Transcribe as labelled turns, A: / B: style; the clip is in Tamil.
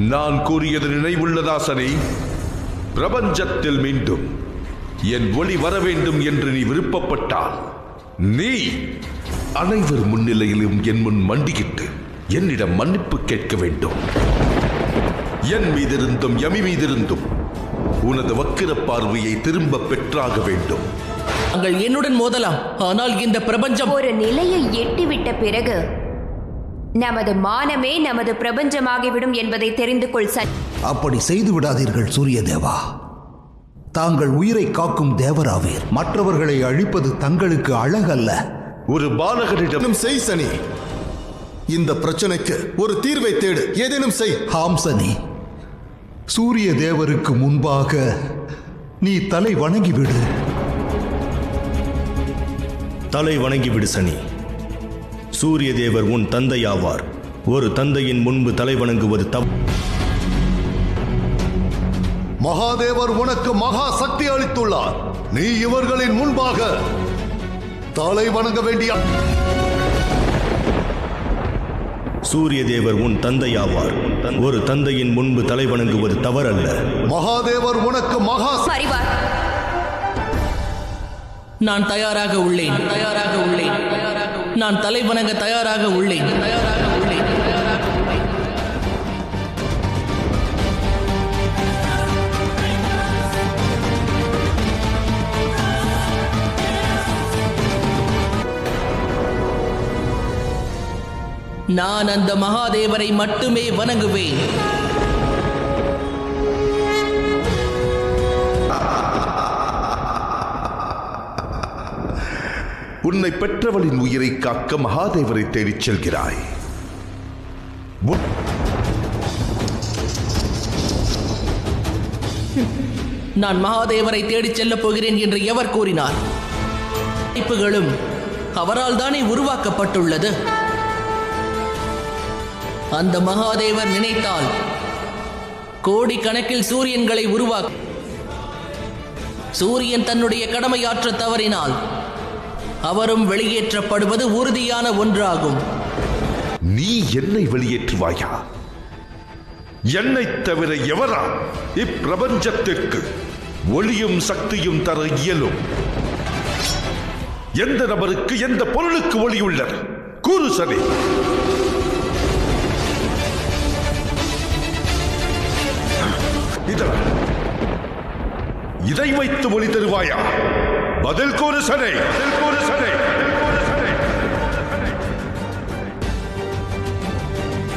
A: நான் கூறியது நினைவுள்ளதா சனி? பிரபஞ்சத்தில் மீண்டும் என் ஒளி வர வேண்டும் என்று நீ விருப்பப்பட்டால் நீ அனைவர் முன்னிலையிலும் என் முன் மண்டியிட்டு என்னிடம் மன்னிப்பு கேட்க வேண்டும். என் மீதிருந்தும் யமி மீதிருந்தும் உனது வக்கிர பார்வையை திரும்ப பெற்றாக வேண்டும்.
B: நாங்கள் என்னுடன் மோதலாம், ஆனால் இந்த பிரபஞ்சம்
C: ஒரு நிலையை எட்டிவிட்ட பிறகு நமது மானமே நமது பிரபஞ்சமாகிவிடும் என்பதை தெரிந்து கொள் சனி.
D: அப்படி செய்து விடாதீர்கள் சூரிய தேவா. தாங்கள் உயிரை காக்கும் தேவராவீர். மற்றவர்களை அழிப்பது தங்களுக்கு அழகல்ல.
A: ஒரு பாலகனிடம்
E: செய் சனி. இந்த பிரச்சனைக்கு ஒரு தீர்வை தேடு. ஏதேனும் செய்.
D: ஆம் சனி. சூரிய தேவருக்கு முன்பாக நீ தலை வணங்கிவிடு.
F: தலை வணங்கிவிடு சனி. சூரிய தேவர் உன் தந்தையாவார். ஒரு தந்தையின் முன்பு தலை வணங்குவது
E: மகாதேவர் உனக்கு மகா சக்தி அளித்துள்ளார். நீ இவர்களின் முன்பாக தலை வணங்க வேண்டிய.
F: சூரிய தேவர் உன் தந்தையாவார். ஒரு தந்தையின் முன்பு தலை வணங்குவது தவறல்ல.
E: மகாதேவர் உனக்கு மகா
C: அறிவார்.
B: நான் தயாராக உள்ளேன். நான் தலை வணங்க தயாராக உள்ளேன். நான் அந்த மகாதேவரை மட்டுமே வணங்குவேன்.
A: உன்னை பெற்றவளின் உயிரை காக்க மகாதேவரை தேடிச் செல்கிறாய்.
B: நான் மகாதேவரை தேடிச் செல்லப் போகிறேன் என்று எவர் கூறினார்? வாய்ப்புகளும் அவரால் தானே உருவாக்கப்பட்டுள்ளது. அந்த மகாதேவர் நினைத்தால் கோடிக்கணக்கில் சூரியன்களை உருவாக்க. சூரியன் தன்னுடைய கடமையாற்ற தவறினால் அவரும் வெளியேற்றப்படுவது உறுதியான ஒன்றாகும்.
A: நீ என்னை வெளியேற்றுவாயா? என்னை தவிர எவரா இப்பிரபஞ்சத்திற்கு ஒளியும் சக்தியும் தர இயலும்? எந்த நபருக்கு எந்த பொருளுக்கு ஒளி உள்ளது? கூறு சனி. இதை வைத்து ஒளி தருவாயா? பதில் கூறு சனி.